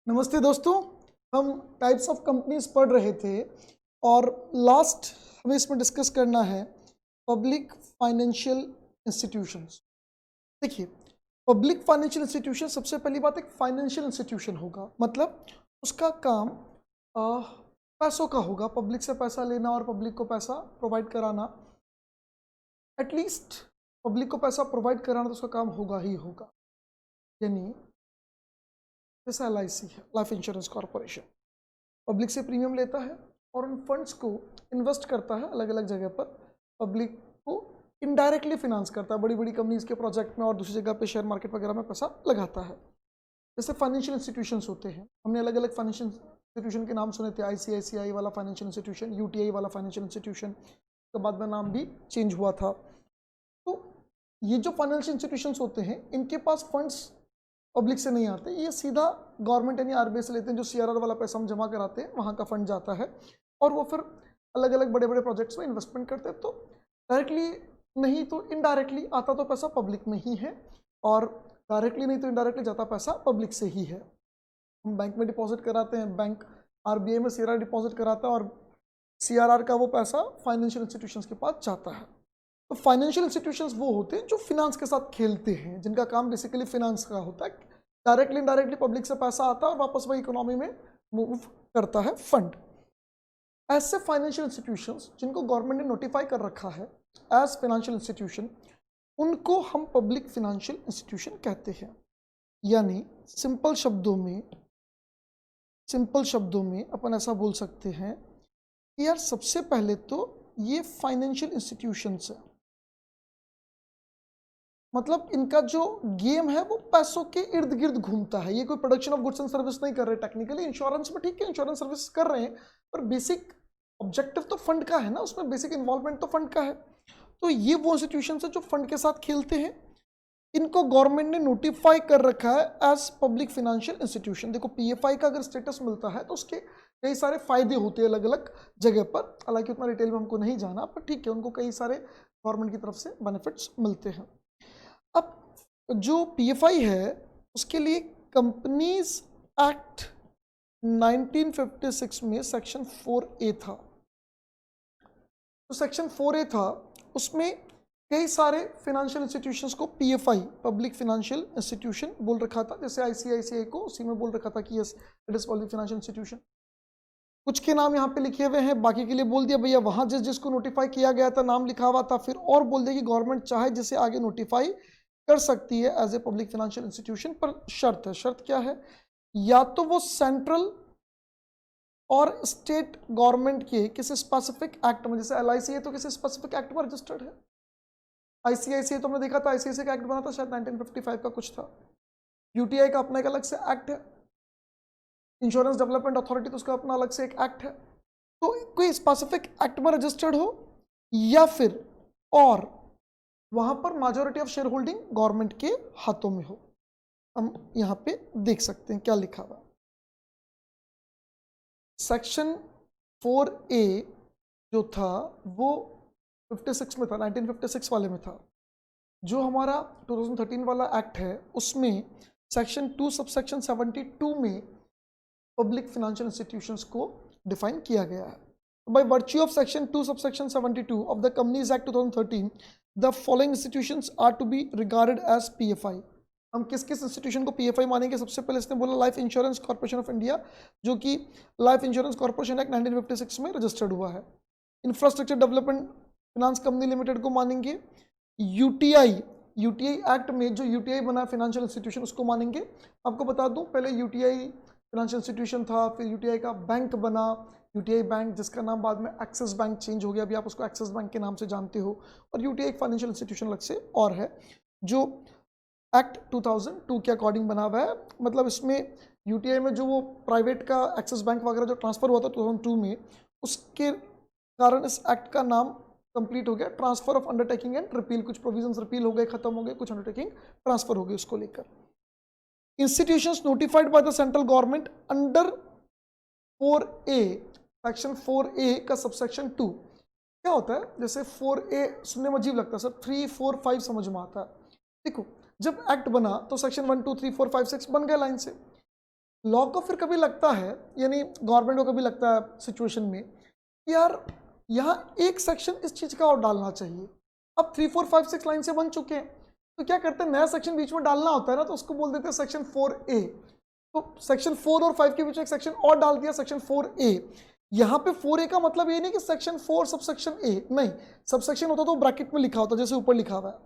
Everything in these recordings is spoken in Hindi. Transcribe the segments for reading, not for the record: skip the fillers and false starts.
नमस्ते दोस्तों। हम टाइप्स ऑफ कंपनीज पढ़ रहे थे और लास्ट हमें इसमें डिस्कस करना है पब्लिक फाइनेंशियल इंस्टीट्यूशंस। देखिए, पब्लिक फाइनेंशियल इंस्टीट्यूशन सबसे पहली बात एक फाइनेंशियल इंस्टीट्यूशन होगा, मतलब उसका काम पैसों का होगा, पब्लिक से पैसा लेना और पब्लिक को पैसा प्रोवाइड कराना। एटलीस्ट पब्लिक को पैसा प्रोवाइड कराना तो उसका काम होगा ही होगा। यानी जैसा LIC है, लाइफ इंश्योरेंस कॉरपोरेशन, पब्लिक से प्रीमियम लेता है और उन फंड्स को इन्वेस्ट करता है अलग अलग जगह पर, पब्लिक को इनडायरेक्टली फिनांस करता है, बड़ी बड़ी कंपनीज के प्रोजेक्ट में और दूसरी जगह पे शेयर मार्केट वगैरह में पैसा लगाता है। जैसे फाइनेंशियल इंस्टीट्यूशंस होते हैं, हमने अलग अलग फाइनेंशियल इंस्टीट्यूशन के नाम सुने थे, ICICI वाला फाइनेंशियल इंस्टीट्यूशन, UTI वाला फाइनेंशियल इंस्टीट्यूशन, उसके बाद में नाम भी चेंज हुआ था। तो ये जो फाइनेंशियल इंस्टीट्यूशंस होते हैं, इनके पास फंड्स पब्लिक से नहीं आते, ये सीधा गवर्नमेंट यानी RBI से लेते हैं। जो CRR वाला पैसा हम जमा कराते हैं वहाँ का फंड जाता है और वो फिर अलग अलग बड़े बड़े प्रोजेक्ट्स में इन्वेस्टमेंट करते हैं। तो डायरेक्टली नहीं तो इनडायरेक्टली आता तो पैसा पब्लिक में ही है, और डायरेक्टली नहीं तो इनडायरेक्टली जाता पैसा पब्लिक से ही है। हम बैंक में डिपॉजिट कराते हैं, बैंक RBI में CRR डिपॉजिट कराता है और CRR का वो पैसा फाइनेंशियल इंस्टीट्यूशंस के पास जाता है। तो फाइनेंशियल इंस्टीट्यूशंस वो होते हैं जो फिनांस के साथ खेलते हैं, जिनका काम बेसिकली फिनांस का होता है। डायरेक्टली इनडायरेक्टली पब्लिक से पैसा आता है और वापस वही इकोनॉमी में मूव करता है फंड। ऐसे फाइनेंशियल इंस्टीट्यूशंस जिनको गवर्नमेंट ने नोटिफाई कर रखा है एज फाइनेंशियल इंस्टीट्यूशन, उनको हम पब्लिक फाइनेंशियल इंस्टीट्यूशन कहते हैं। यानी सिंपल शब्दों में अपन ऐसा बोल सकते हैं कि यार सबसे पहले तो ये फाइनेंशियल इंस्टीट्यूशंस है, मतलब इनका जो गेम है वो पैसों के इर्द गिर्द घूमता है। ये कोई production of goods and service नहीं कर रहे। टेक्निकली इंश्योरेंस में ठीक है, इंश्योरेंस सर्विस कर रहे हैं, पर बेसिक ऑब्जेक्टिव तो फंड का है ना, उसमें बेसिक इन्वॉल्वमेंट तो फंड का है। तो ये वो इंस्टीट्यूशन है जो फंड के साथ खेलते हैं। इनको गवर्नमेंट ने नोटिफाई कर रखा है एज पब्लिक फाइनेंशियल इंस्टीट्यूशन। देखो, PFI का अगर स्टेटस मिलता है तो उसके कई सारे फायदे होते हैं अलग अलग जगह पर, हालांकि उतना डिटेल में हमको नहीं जाना, पर ठीक है, उनको कई सारे गवर्नमेंट की तरफ से बेनिफिट्स मिलते हैं। अब जो PFI है उसके लिए कंपनीज एक्ट 1956 में सेक्शन 4A था। तो सेक्शन 4A था, उसमें कई सारे फाइनेंशियल इंस्टीट्यूशंस को PFI पब्लिक फाइनेंशियल इंस्टीट्यूशन बोल रखा था। जैसे ICICI को उसी में बोल रखा था कि yes it is public financial institution. कुछ के नाम यहाँ पे लिखे हुए हैं, बाकी के लिए बोल दिया भैया वहाँ जिसको नोटिफाई किया गया था नाम लिखा हुआ था, फिर और बोल दिया कि गवर्नमेंट चाहे जिसे आगे नोटिफाई कर सकती है as a public financial institution, पर शर्त है। शर्त क्या है? या तो वो सेंट्रल और स्टेट गवर्नमेंट के किसी स्पेसिफिक एक्ट में, जैसे LIC है तो किसी स्पेसिफिक एक्ट में रजिस्टर्ड है। ICICI तो हमने देखा था, ICICI का एक्ट बना था शायद 1955 का कुछ था। UTI का अपना एक अलग से एक्ट है, इंश्योरेंस डेवलपमेंट अथॉरिटी तो उसका अपना अलग से एक एक्ट है। तो कोई स्पेसिफिक एक्ट में रजिस्टर्ड हो या फिर और वहां पर majority of share holding government के हाथों में हो। हम यहां पे देख सकते हैं क्या लिखा हुआ। सेक्शन 4A जो था वो 56 में था, 1956 वाले में था। जो हमारा 2013 वाला एक्ट है उसमें सेक्शन 2 सबसेक्शन 72 में पब्लिक फाइनेंशियल इंस्टीट्यूशंस को डिफाइन किया गया है। By virtue of section 2 subsection 72 of the Companies Act 2013, the following institutions are to be regarded as PFI। हम किस किस इंस्टीट्यूशन को PFI मानेंगे? सबसे पहले इसने बोला life insurance corporation of India, जो कि लाइफ इंश्योरेंस कॉर्पोरेशन एक्ट 1956 में रजिस्टर्ड हुआ है। Infrastructure development finance company limited को मानेंगे। UTI एक्ट में जो UTI बना फाइनेंशियल इंस्टीट्यूशन उसको मानेंगे। आपको बता दूं, पहले UTI फाइनेंशियल इंस्टीट्यूशन था, फिर UTI का बैंक बना, UTI बैंक, जिसका नाम बाद में एक्सिस बैंक चेंज हो गया, अभी आप उसको एक्सिस बैंक के नाम से जानते हो। और UTI एक फाइनेंशियल इंस्टीट्यूशन अलग से और है जो एक्ट 2002 के अकॉर्डिंग बना हुआ है। मतलब इसमें UTI में जो वो प्राइवेट का एक्सिस बैंक वगैरह जो ट्रांसफर हुआ था 2002 में, उसके कारण इस एक्ट का नाम कंप्लीट हो गया transfer of undertaking and repeal. कुछ प्रोविजंस रिपील हो गए, खत्म हो गए, कुछ अंडरटेकिंग ट्रांसफर हो गए उसको लेकर। Institutions notified by the central government under 4A, section 4A का सबसेक्शन 2 क्या होता है? जैसे 4A सुनने में अजीब लगता है सर, 3, 4, 5 समझ में आता है। देखो, जब एक्ट बना तो सेक्शन 1, 2, 3, 4, 5, 6 बन गए लाइन से। लॉ को फिर कभी लगता है, यानी गवर्नमेंट को कभी लगता है सिचुएशन में कि यार यहाँ एक सेक्शन इस चीज़ का और डालना चाहिए। अब 3, 4, 5, 6 लाइन से बन चुके हैं, तो क्या करते हैं, नया सेक्शन बीच में डालना होता है ना, तो उसको बोल देते हैं सेक्शन 4A। तो सेक्शन 4 और 5 के बीच में एक सेक्शन और डाल दिया, सेक्शन 4A। यहाँ पे 4A का मतलब ये नहीं कि सेक्शन 4 सब सेक्शन A, नहीं, सब सेक्शन होता तो ब्रैकेट में लिखा होता, जैसे ऊपर लिखा हुआ है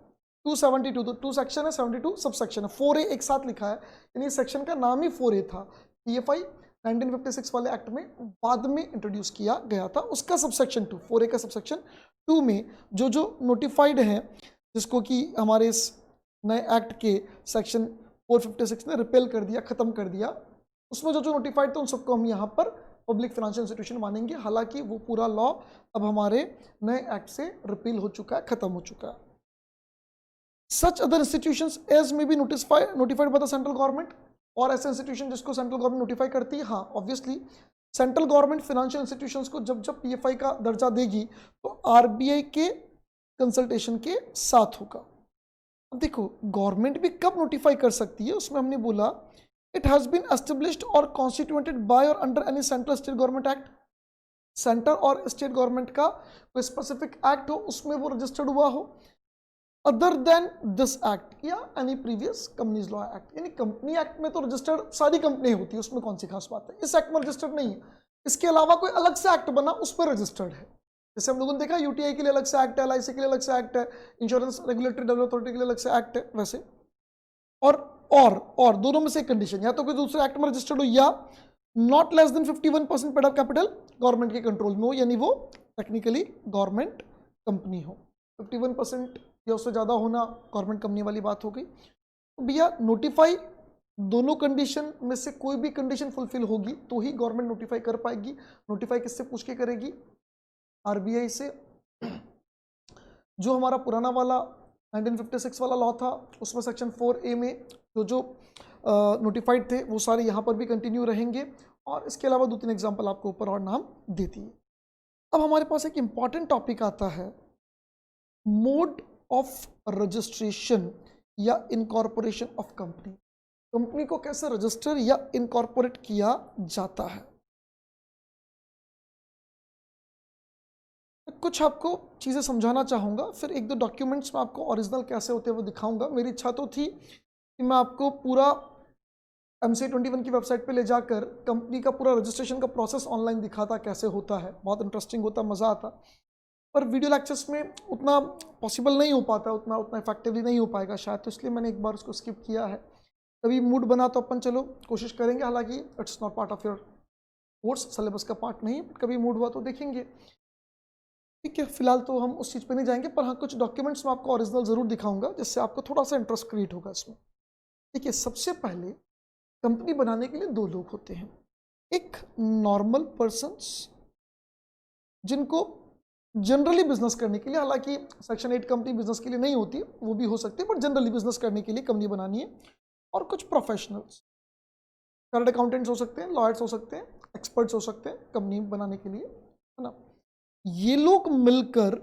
272, तो 2 सेक्शन है, 72 सब सेक्शन है, 4A एक साथ लिखा है, यानी सेक्शन का नाम ही 4A था। PFI 1956 वाले एक्ट में बाद में इंट्रोड्यूस किया गया था, उसका सबसेक्शन 2, 4A का सबसेक्शन 2 में जो नोटिफाइड हैं, जिसको कि हमारे इस नए एक्ट के सेक्शन 456 ने रिपेल कर दिया, खत्म कर दिया, उसमें जो नोटिफाइड थे उन सबको हम यहाँ पर पब्लिक फाइनेंशियल इंस्टीट्यूशन मानेंगे। हालांकि वो पूरा लॉ अब हमारे नए एक्ट से रिपील हो चुका है, खत्म हो चुका है। Such other institutions as may be notified by the central government, और ऐसे इंस्टीट्यूशन जिसको सेंट्रल गवर्नमेंट नोटिफाई करती है, हाँ obviously central government financial institutions को जब जब PFI का दर्जा देगी तो RBI के कंसल्टेशन के साथ होगा। अब देखो गवर्नमेंट भी कब नोटिफाई कर सकती है, उसमें हमने बोला इट हैज बीन एस्टेब्लिश्ड और कॉन्स्टिट्यूटेड बाय और under any central state government act, centre और स्टेट गवर्नमेंट का कोई स्पेसिफिक एक्ट हो उसमें वो रजिस्टर्ड हुआ हो, अदर देन दिस एक्ट या any previous companies law act. यानी कंपनी एक्ट में तो रजिस्टर्ड सारी कंपनी होती है, उसमें कौन सी खास बात है, इस एक्ट में रजिस्टर्ड नहीं है, इसके अलावा कोई अलग से एक्ट बना उस पर रजिस्टर्ड है। जैसे हम लोगों ने देखा UTI के लिए अलग से एक्ट है, LIC के लिए अलग से एक्ट है, इंश्योरेंस रेगुलेटरी डेवलपमेंट अथॉरिटी के लिए अलग से एक्ट है, वैसे और दोनों में से एक कंडीशन, या तो कोई दूसरे एक्ट में रजिस्टर्ड हो या not less than 51% paid up capital government के कंट्रोल में हो, यानी वो टेक्निकली गवर्नमेंट कंपनी हो। 51% या उससे ज़्यादा होना गवर्नमेंट कंपनी वाली बात हो गई। तो भैया नोटिफाई दोनों कंडीशन में से कोई भी कंडीशन फुलफिल होगी तो ही गवर्नमेंट नोटिफाई कर पाएगी। नोटिफाई किससे पूछ के करेगी, RBI से। जो हमारा पुराना वाला 1956 वाला लॉ था उसमें सेक्शन 4A में जो नोटिफाइड थे वो सारे यहाँ पर भी कंटिन्यू रहेंगे, और इसके अलावा 2-3 एग्जाम्पल आपको ऊपर और नाम देती है। अब हमारे पास एक इंपॉर्टेंट टॉपिक आता है मोड ऑफ रजिस्ट्रेशन या इनकॉर्पोरेशन ऑफ कंपनी। कंपनी को कैसे रजिस्टर या इनकॉर्पोरेट किया जाता है। कुछ आपको चीज़ें समझाना चाहूँगा, फिर 1-2 डॉक्यूमेंट्स में आपको ओरिजिनल कैसे होते हैं वो दिखाऊंगा। मेरी इच्छा तो थी कि मैं आपको पूरा MCA21 की वेबसाइट पे ले जाकर कंपनी का पूरा रजिस्ट्रेशन का प्रोसेस ऑनलाइन दिखाता कैसे होता है, बहुत इंटरेस्टिंग होता, मज़ा आता, पर वीडियो लेक्चर्स में उतना पॉसिबल नहीं हो पाता, उतना इफेक्टिवली नहीं हो पाएगा शायद, तो इसलिए मैंने एक बार उसको स्किप किया है। कभी मूड बना तो अपन चलो कोशिश करेंगे, हालांकि it's not part of your course, syllabus का पार्ट नहीं, बट कभी मूड हुआ तो देखेंगे। ठीक है, फिलहाल तो हम उस चीज़ पे नहीं जाएंगे, पर हाँ कुछ डॉक्यूमेंट्स में आपको ओरिजिनल ज़रूर दिखाऊंगा जिससे आपको थोड़ा सा इंटरेस्ट क्रिएट होगा इसमें। ठीक है, सबसे पहले कंपनी बनाने के लिए 2 लोग होते हैं, एक नॉर्मल पर्सन्स जिनको जनरली बिजनेस करने के लिए, हालांकि सेक्शन 8 कंपनी बिजनेस के लिए नहीं होती, वो भी हो सकती है, बट जनरली बिजनेस करने के लिए कंपनी बनानी है, और कुछ प्रोफेशनल्स, चार्टर्ड अकाउंटेंट्स हो सकते हैं, लॉयर्स हो सकते हैं, एक्सपर्ट्स हो सकते हैं कंपनी बनाने के लिए, है ना। ये लोग मिलकर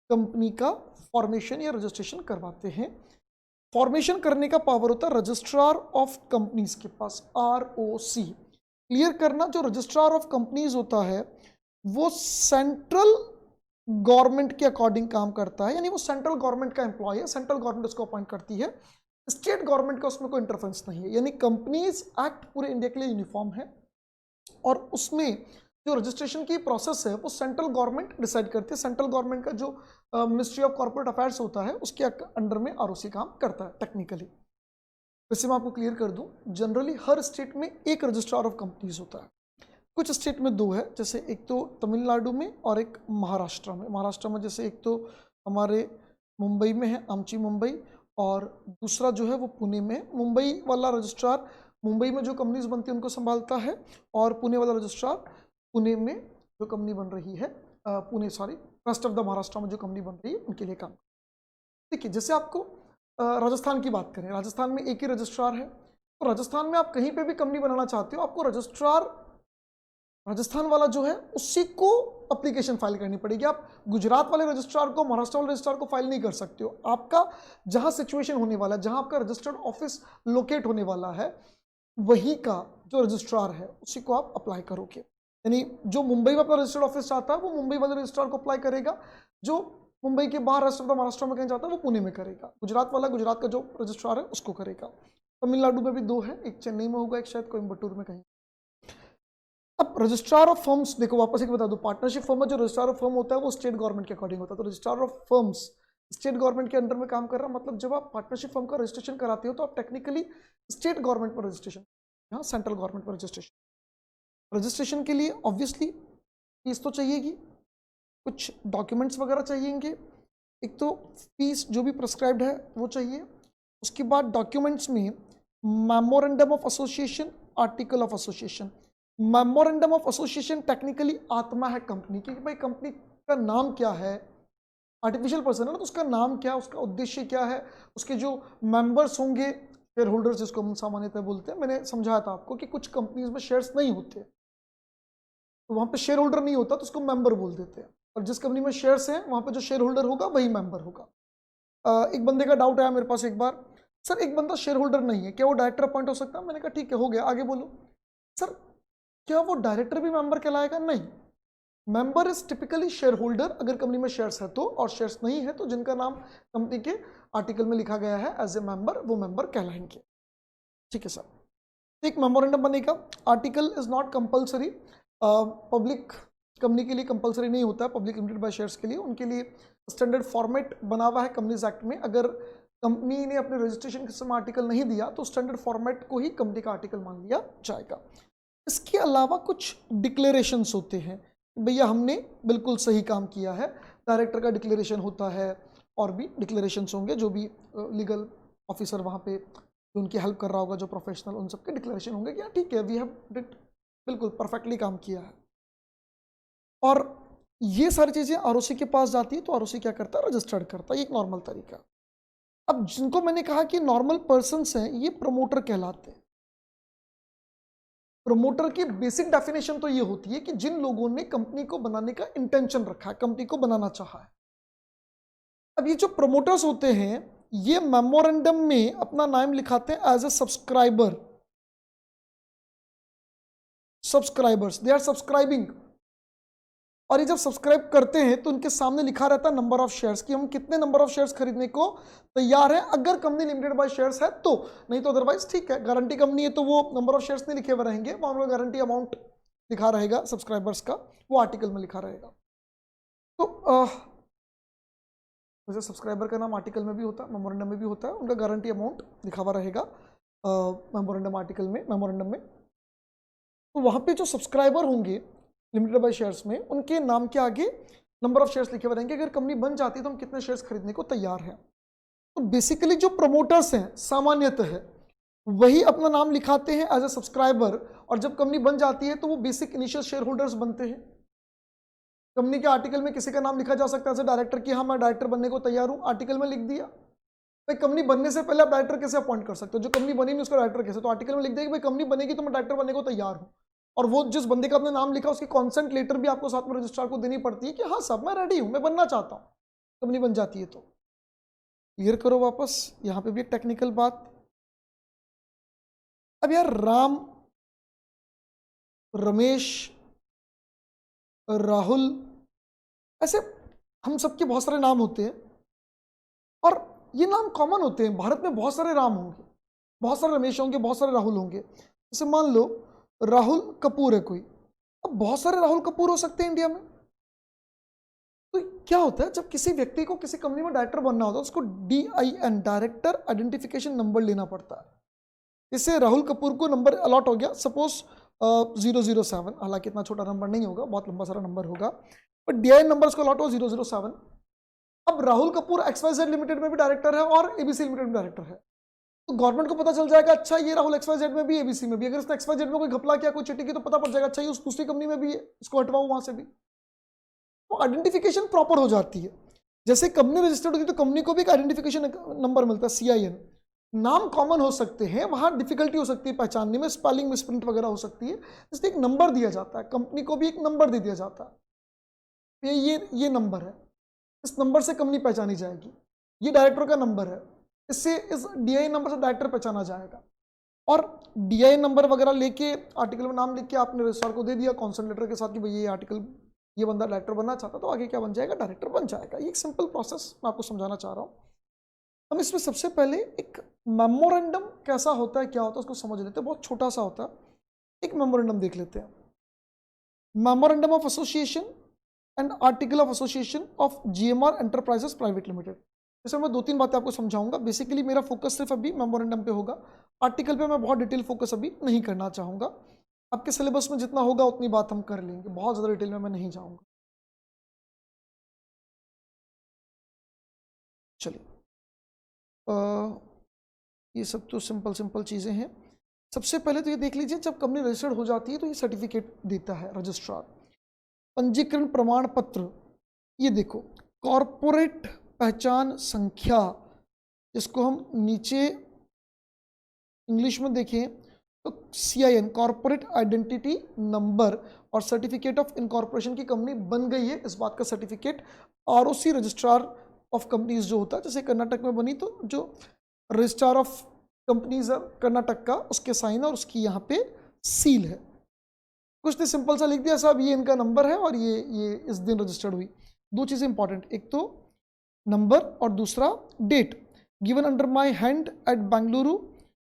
कंपनी का फॉर्मेशन या रजिस्ट्रेशन करवाते हैं। फॉर्मेशन करने का पावर होता है रजिस्ट्रार ऑफ कंपनीज के पास, ROC। क्लियर करना, जो रजिस्ट्रार ऑफ कंपनीज होता है वो सेंट्रल गवर्नमेंट के अकॉर्डिंग काम करता है, यानी वो सेंट्रल गवर्नमेंट का एम्प्लॉय है, सेंट्रल गवर्नमेंट उसको अपॉइंट करती है, स्टेट गवर्नमेंट का उसमें कोई इंटरफेरेंस नहीं है। यानी कंपनीज एक्ट पूरे इंडिया के लिए यूनिफॉर्म है, और उसमें जो रजिस्ट्रेशन की प्रोसेस है वो सेंट्रल गवर्नमेंट डिसाइड करती है। सेंट्रल गवर्नमेंट का जो मिनिस्ट्री ऑफ कॉर्पोरेट अफेयर्स होता है उसके अंडर में ROC काम करता है टेक्निकली। वैसे मैं आपको क्लियर कर दूं, जनरली हर स्टेट में एक रजिस्ट्रार ऑफ कंपनीज होता है, कुछ स्टेट में 2 है, जैसे एक तो तमिलनाडु में और एक महाराष्ट्र में। महाराष्ट्र में जैसे एक तो हमारे मुंबई में है, आमची मुंबई, और दूसरा जो है वो पुणे में है। मुंबई वाला रजिस्ट्रार मुंबई में जो कंपनीज बनती है उनको संभालता है, और पुणे वाला रजिस्ट्रार पुणे में जो कंपनी बन रही है, रेस्ट ऑफ द महाराष्ट्र में जो कंपनी बन रही है उनके लिए काम। ठीक है, जैसे आपको राजस्थान की बात करें, राजस्थान में एक ही रजिस्ट्रार है, तो राजस्थान में आप कहीं पे भी कंपनी बनाना चाहते हो, आपको रजिस्ट्रार राजस्थान वाला जो है उसी को एप्लीकेशन फाइल करनी पड़ेगी। आप गुजरात वाले रजिस्ट्रार को, महाराष्ट्र वाले रजिस्ट्रार को फाइल नहीं कर सकते हो। आपका जहां सिचुएशन होने वाला है, जहां आपका रजिस्टर्ड ऑफिस लोकेट होने वाला है, वही का जो रजिस्ट्रार है उसी को आप अप्लाई करोगे। यानी जो मुंबई में अपना रजिस्टर्ड ऑफिस चाहता है वो मुंबई वाले रजिस्ट्रार को अप्लाई करेगा, जो मुंबई के बाहर राष्ट्र महाराष्ट्र में कहीं जाता है वो पुणे में करेगा, गुजरात वाला गुजरात का जो रजिस्ट्रार है उसको करेगा। तमिलनाडु में भी 2 है, एक चेन्नई में होगा, एक शायद कोयम्बटूर में कहीं। अब रजिस्ट्रार ऑफ फर्म्स देखो, वापस एक बता दूं, पार्टनरशिप फर्म में जो रजिस्ट्रार ऑफ फर्म होता है वो स्टेट गवर्नमेंट के अकॉर्डिंग होता है। तो registrar of firms state government के अंडर में काम कर रहा, मतलब जब आप पार्टनरशिप फर्म का रजिस्ट्रेशन कराते हो तो आप टेक्निकली स्टेट गवर्नमेंट पर रजिस्ट्रेशन, यहाँ सेंट्रल गवर्नमेंट पर रजिस्ट्रेशन के लिए ऑब्वियसली फीस तो चाहिएगी, कुछ डॉक्यूमेंट्स वगैरह चाहिएंगे। एक तो फीस जो भी प्रिस्क्राइब्ड है वो चाहिए, उसके बाद डॉक्यूमेंट्स में memorandum of association, article of association. Memorandum of association technically आत्मा है कंपनी की, कि भाई कंपनी का नाम क्या है, आर्टिफिशियल पर्सन है ना, तो उसका नाम क्या है, उसका उद्देश्य क्या है, उसके जो मेंबर्स होंगे, शेयर होल्डर्स जिसको हम सामान्यतः बोलते हैं। मैंने समझाया था आपको कि कुछ कंपनीज में शेयर्स नहीं होते, तो वहाँ पे शेयर होल्डर नहीं होता तो उसको मेंबर बोल देते हैं, और जिस कंपनी में शेयर्स हैं वहाँ पे जो शेयर होल्डर होगा वही मेंबर होगा। एक बंदे का डाउट आया मेरे पास एक बार, सर एक बंदा शेयर होल्डर नहीं है, क्या वो डायरेक्टर अपॉइंट हो सकता है? मैंने कहा ठीक है, हो गया, आगे बोलो। सर क्या वो डायरेक्टर भी मेंबर कहलाएगा? नहीं, member is typically share holder अगर कंपनी में शेयर्स है तो, और शेयर्स नहीं है तो जिनका नाम कंपनी के आर्टिकल में लिखा गया है एज ए मेंबर, वो मेंबर कहलाएंगे। ठीक है सर। एक मेमोरेंडम बनेगा। Article is not compulsory, public company के लिए कंपलसरी नहीं होता है, पब्लिक लिमिटेड बाय शेयर्स के लिए उनके लिए स्टैंडर्ड फॉर्मेट बना हुआ है कंपनीज एक्ट में। अगर कंपनी ने अपने रजिस्ट्रेशन के समय आर्टिकल नहीं दिया तो स्टैंडर्ड फॉर्मेट को ही कंपनी का आर्टिकल मान लिया जाएगा। इसके अलावा कुछ डिक्लेरेशंस होते हैं, भैया हमने बिल्कुल सही काम किया है। डायरेक्टर का डिक्लेरेशन होता है, और भी डिक्लेरेशंस होंगे, जो भी लीगल ऑफिसर वहाँ पे जो उनकी हेल्प कर रहा होगा, जो प्रोफेशनल, उन सबके डिक्लेरेशन होंगे कि ठीक है वी हैव डिड बिल्कुल परफेक्टली काम किया है। और ये सारी चीज़ें आरओसी के पास जाती है तो आरओसी क्या करता है, रजिस्टर्ड करता है। ये एक नॉर्मल तरीका। अब जिनको मैंने कहा कि नॉर्मल पर्सन्स हैं, ये प्रमोटर कहलाते हैं। प्रमोटर की बेसिक डेफिनेशन तो ये होती है कि जिन लोगों ने कंपनी को बनाने का इंटेंशन रखा है, कंपनी को बनाना चाहा है। अब ये जो प्रमोटर्स होते हैं ये मेमोरेंडम में अपना नाम लिखाते हैं as a subscriber, subscribers, they are subscribing. और ये जब सब्सक्राइब करते हैं तो उनके सामने लिखा रहता है नंबर ऑफ शेयर्स, कि हम कितने नंबर ऑफ शेयर्स खरीदने को तैयार हैं, अगर कंपनी लिमिटेड बाय शेयर्स है तो, नहीं तो अदरवाइज ठीक है। गारंटी कंपनी है तो वो नंबर ऑफ शेयर्स नहीं लिखे हुए रहेंगे, वहां पर गारंटी अमाउंट लिखा रहेगा सब्सक्राइबर्स का, वो आर्टिकल में लिखा रहेगा। तो वैसे सब्सक्राइबर का नाम आर्टिकल में भी होता है, मेमोरेंडम में भी होता है, उनका गारंटी अमाउंट लिखा हुआ रहेगा मेमोरेंडम आर्टिकल में, मेमोरेंडम में। तो वहाँ पे जो सब्सक्राइबर होंगे लिमिटेड बाय शेयर्स में, उनके नाम के आगे नंबर ऑफ शेयर्स लिखे हुए रहेंगे, अगर कंपनी बन जाती है तो हम कितने शेयर्स खरीदने को तैयार हैं। तो बेसिकली जो प्रमोटर्स हैं सामान्यतः है वही अपना नाम लिखाते हैं एज ए सब्सक्राइबर, और जब कंपनी बन जाती है तो वो बेसिक इनिशियल शेयर होल्डर्स बनते हैं। कंपनी के आर्टिकल में किसी का नाम लिखा जा सकता है एज ए डायरेक्टर, कि हाँ मैं डायरेक्टर बनने को तैयार हूँ, आर्टिकल में लिख दिया। भाई कंपनी बनने से पहले आप डायरेक्टर कैसे अपॉइंट कर सकते हो? जो कंपनी बनी नहीं उसका डायरेक्टर कैसे? तो आर्टिकल में लिख दिया कि भाई कंपनी बनेगी तो मैं डायरेक्टर बनने को तैयार हूँ, और वो जिस बंदे का अपने नाम लिखा उसकी कॉन्सेंट लेटर भी आपको साथ में रजिस्ट्रार को देनी पड़ती है कि हाँ साहब मैं रेडी हूँ, मैं बनना चाहता हूँ। कंपनी बन जाती है तो क्लियर करो वापस, यहाँ पे भी एक टेक्निकल बात। अब यार राम, रमेश, राहुल, ऐसे हम सबके बहुत सारे नाम होते हैं, और ये नाम कॉमन होते हैं। भारत में बहुत सारे राम होंगे, बहुत सारे रमेश होंगे, बहुत सारे राहुल होंगे। जैसे मान लो राहुल कपूर है कोई, अब बहुत सारे राहुल कपूर हो सकते हैं इंडिया में। तो क्या होता है जब किसी व्यक्ति को किसी कंपनी में डायरेक्टर बनना होता है, उसको DIN, डायरेक्टर आइडेंटिफिकेशन नंबर लेना पड़ता है। इससे राहुल कपूर को नंबर अलॉट हो गया सपोज 007, हालांकि इतना छोटा नंबर नहीं होगा, बहुत लंबा सारा नंबर होगा, पर DIN नंबर उसको अलॉट हो 007। अब राहुल कपूर XYZ लिमिटेड में भी डायरेक्टर है और ABC लिमिटेड में डायरेक्टर है, तो गवर्नमेंट को पता चल जाएगा अच्छा ये राहुल XYZ में भी, ABC में भी। अगर इसने XYZ में कोई घपला किया, कोई चिट्ठी की, तो पता पड़ जाएगा अच्छा ये उस दूसरी कंपनी में भी है, इसको हटवाओ वहां से भी। तो आइडेंटिफिकेशन प्रॉपर हो जाती है। जैसे कंपनी रजिस्टर्ड होती है तो कंपनी को भी एक आइडेंटिफिकेशन नंबर मिलता है, CIN। नाम कॉमन हो सकते हैं, वहां डिफिकल्टी हो सकती है पहचानने में, स्पेलिंग मिसप्रिंट वगैरह हो सकती है, इसलिए एक नंबर दिया जाता है, कंपनी को भी एक नंबर दे दिया जाता है। ये नंबर है, इस नंबर से कंपनी पहचानी जाएगी। ये डायरेक्टर का नंबर है, इससे इस DIN नंबर से डायरेक्टर पहचाना जाएगा। और DI नंबर वगैरह लेके आर्टिकल में नाम लिख के आपने रजिस्ट्रार को दे दिया कॉन्सेंट लेटर के साथ कि भाई ये आर्टिकल, ये बंदा डायरेक्टर बनना चाहता, तो आगे क्या बन जाएगा, डायरेक्टर बन जाएगा। ये एक सिंपल प्रोसेस मैं आपको समझाना चाह रहा हूँ। हम इसमें सबसे पहले एक मेमोरेंडम कैसा होता है, क्या होता है, उसको समझ लेते हैं। बहुत छोटा सा होता है, एक मेमोरेंडम देख लेते हैं। Memorandum of association and article of association of GMR enterprises private limited. जैसे मैं 2-3 बातें आपको समझाऊंगा। बेसिकली मेरा फोकस सिर्फ अभी मेमोरेंडम पे होगा, आर्टिकल पे मैं बहुत डिटेल फोकस अभी नहीं करना चाहूंगा। आपके सिलेबस में जितना होगा उतनी बात हम कर लेंगे, बहुत ज़्यादा डिटेल में मैं नहीं जाऊंगा। चलिए, ये सब तो सिंपल सिंपल चीज़ें हैं। सबसे पहले तो ये देख लीजिए, जब कंपनी रजिस्टर्ड हो जाती है तो ये सर्टिफिकेट देता है रजिस्ट्रार, पंजीकरण प्रमाण पत्र। ये देखो, कॉरपोरेट पहचान संख्या, जिसको हम नीचे इंग्लिश में देखें तो CIN, कॉरपोरेट आइडेंटिटी नंबर, और सर्टिफिकेट ऑफ इनकॉर्पोरेशन की कंपनी बन गई है, इस बात का certificate. ROC registrar of companies जो होता है, जैसे कर्नाटक में बनी तो जो रजिस्ट्रार ऑफ कंपनीज है कर्नाटक का, उसके साइन और उसकी यहाँ पे सील है। कुछ नहीं, सिंपल सा लिख दिया साहब, ये इनका नंबर है और ये इस दिन रजिस्टर्ड हुई। दो चीज़ें इंपॉर्टेंट, एक तो नंबर और दूसरा date. Given under my hand at Bengaluru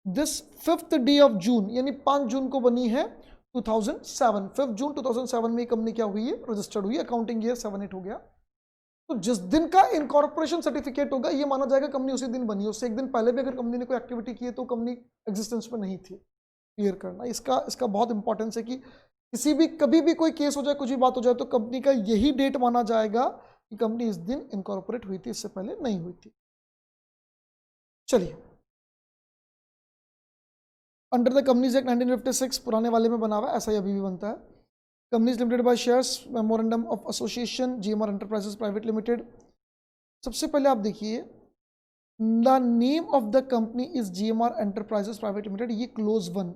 this 5th day of June, यानी 5 जून को बनी है 2007। 5 जून 2007 में कंपनी क्या हुई है, रजिस्टर्ड हुई है। अकाउंटिंग ईयर 7-8 हो गया। तो जिस दिन का इनकॉर्पोरेशन सर्टिफिकेट होगा, ये माना जाएगा कंपनी उसी दिन बनी है। उससे एक दिन पहले भी अगर कंपनी ने कोई एक्टिविटी की है तो कंपनी एग्जिस्टेंस में नहीं थी। क्लियर करना, इसका बहुत इंपॉर्टेंस है कि किसी भी कभी भी कोई केस हो जाए, कुछ भी बात हो जाए, तो कंपनी का यही डेट माना जाएगा कि कंपनी इस दिन इनकॉर्पोरेट हुई थी, इससे पहले नहीं हुई थी। चलिए, अंडर द कंपनीज एक्ट 1956, पुराने वाले में बना हुआ है, ऐसा ही अभी भी बनता है। Companies limited by shares, memorandum of association, GMR enterprises private limited. सबसे पहले आप देखिए, the name of the company is GMR enterprises private limited. ये क्लोज 1,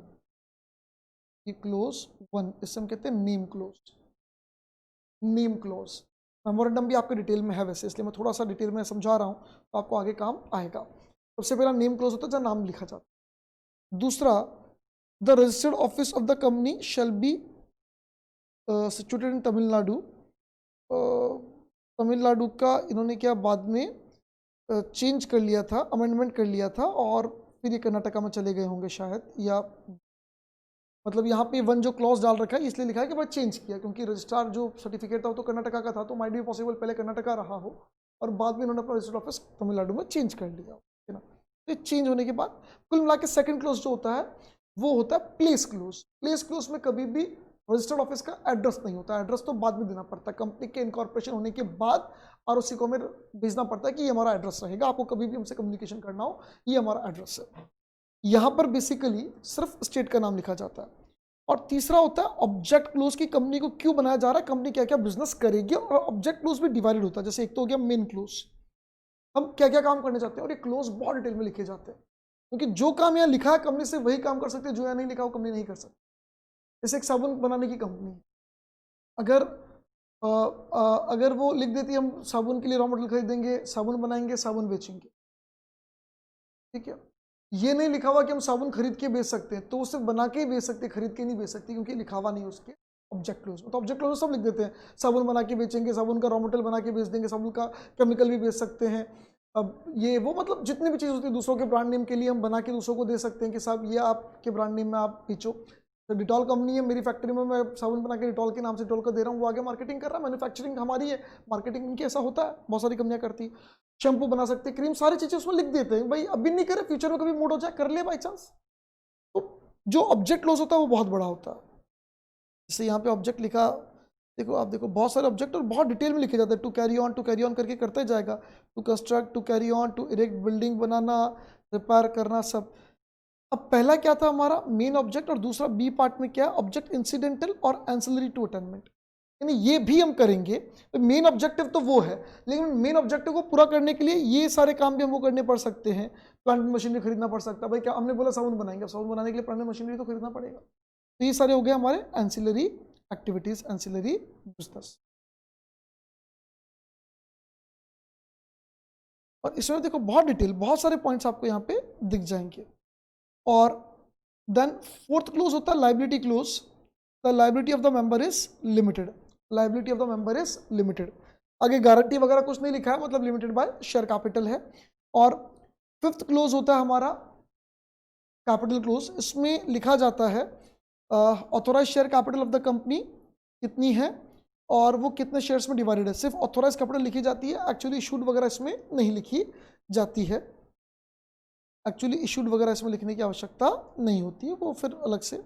ये क्लोज 1, इससे हम कहते हैं name close. Name close memorandum भी आपके डिटेल में है वैसे, इसलिए मैं थोड़ा सा डिटेल में समझा रहा हूँ, तो आपको आगे काम आएगा। सबसे पहला नेम क्लोज होता है जहाँ नाम लिखा जाता है। दूसरा, the registered office of the company shall be situated in Tamil Nadu. Tamil Nadu का इन्होंने क्या बाद में चेंज कर लिया था, अमेंडमेंट कर लिया था, और फिर ये कर्नाटका में चले गए होंगे शायद, या मतलब यहाँ पे 1 जो क्लॉज डाल रखा है इसलिए लिखा है कि भाई चेंज किया, क्योंकि रजिस्ट्रार जो सर्टिफिकेट था वो तो कर्नाटका का था, तो माइट भी पॉसिबल पहले कर्नाटका रहा हो और बाद में उन्होंने अपना रजिस्टर्ड ऑफिस तमिलनाडु में चेंज कर लिया, है ना। तो चेंज होने के बाद कुल मिला के सेकेंड क्लोज जो होता है वो होता है प्लेस क्लोज। प्लेस क्लोज में कभी भी रजिस्टर्ड ऑफिस का एड्रेस नहीं होता, एड्रेस तो बाद में देना पड़ता है। कंपनी के इनकॉर्पोरेशन होने के बाद ROC को हमें भेजना पड़ता है कि ये हमारा एड्रेस रहेगा, आपको कभी भी हमसे कम्युनिकेशन करना हो ये हमारा एड्रेस है। यहाँ पर बेसिकली सिर्फ स्टेट का नाम लिखा जाता है। और तीसरा होता है ऑब्जेक्ट क्लोज, की कंपनी को क्यों बनाया जा रहा है, कंपनी क्या क्या बिजनेस करेगी, और ऑब्जेक्ट क्लोज भी डिवाइडेड होता है। जैसे एक तो हो गया मेन क्लोज, हम क्या क्या काम करने चाहते हैं, और ये क्लोज बहुत डिटेल में लिखे जाते हैं, क्योंकि जो काम यहाँ लिखा है कंपनी से वही काम कर सकते हैं, जो यहाँ नहीं लिखा वो कंपनी नहीं कर सकती। जैसे एक साबुन बनाने की कंपनी, अगर अगर वो लिख देती है हम साबुन के लिए रॉ मटेरियल खरीदेंगे, साबुन बनाएंगे, साबुन बेचेंगे, ठीक है, ये नहीं लिखा हुआ कि हम साबुन खरीद के बेच सकते हैं, तो वो सिर्फ बना के ही बेच सकते हैं, खरीद के नहीं बेच सकती, क्योंकि लिखा हुआ नहीं उसके ऑब्जेक्ट क्लोज में। तो ऑब्जेक्ट क्लोज सब लिख देते हैं, साबुन बना के बेचेंगे, साबुन का रॉ मटेरियल बना के बेच देंगे, साबुन का केमिकल भी बेच सकते हैं। अब ये वो मतलब जितनी भी चीज़ होती है दूसरों के ब्रांड नेम के लिए हम बना के दूसरों को दे सकते हैं कि साहब ये आपके ब्रांड नेम में आप बेचो। तो डिटॉल कंपनी है, मेरी फैक्ट्री में मैं साबुन बना के डिटॉल के नाम से डिटॉल का दे रहा हूँ, वो आगे मार्केटिंग कर रहा है, मैन्युफैक्चरिंग हमारी है, मार्केटिंग इनकी, ऐसा होता है, बहुत सारी कंपनियां करती। शैम्पू बना सकते, क्रीम, सारी चीजें उसमें लिख देते हैं, भाई अभी नहीं करे, फ्यूचर में कभी मूड हो जाए कर ले बाई चांस। तो जो ऑब्जेक्ट क्लोज होता है वो बहुत बड़ा होता है। जैसे यहाँ पे ऑब्जेक्ट लिखा, देखो आप देखो बहुत सारे ऑब्जेक्ट और बहुत डिटेल में लिखे जाते हैं। टू कैरी ऑन करके करते जाएगा, to construct, to carry on, to erect building, बनाना, रिपेयर करना, सब। अब पहला क्या था हमारा मेन ऑब्जेक्ट, और दूसरा बी पार्ट में क्या, ऑब्जेक्ट इंसिडेंटल और एंसिलरी टू अटेनमेंट, यानी ये भी हम करेंगे। तो मेन ऑब्जेक्टिव तो वो है, लेकिन मेन ऑब्जेक्टिव को पूरा करने के लिए ये सारे काम भी हमको करने पड़ सकते हैं। प्लांट मशीनरी खरीदना पड़ सकता है, भाई क्या हमने बोला साबुन बनाएंगे, अब साबुन बनाने के लिए प्लांट मशीनरी तो खरीदना पड़ेगा। तो ये सारे हो गए हमारे एंसिलरी एक्टिविटीज, एंसिलरी बिजनेस। और इसमें देखो बहुत डिटेल, बहुत सारे पॉइंट्स आपको यहाँ पे दिख जाएंगे। और देन फोर्थ क्लोज होता है liability close, the liability of the member is limited, liability of the member is limited. आगे गारंटी वगैरह कुछ नहीं लिखा है, मतलब लिमिटेड बाय शेयर कैपिटल है। और फिफ्थ क्लोज होता है हमारा कैपिटल क्लोज, इसमें लिखा जाता है authorize share capital of the company कितनी है और वो कितने शेयर्स में डिवाइडेड है। सिर्फ ऑथोराइज कैपिटल लिखी जाती है, एक्चुअली इशूड वगैरह इसमें नहीं लिखी जाती है, एक्चुअली इशूड वगैरह इसमें लिखने की आवश्यकता नहीं होती है, वो फिर अलग से।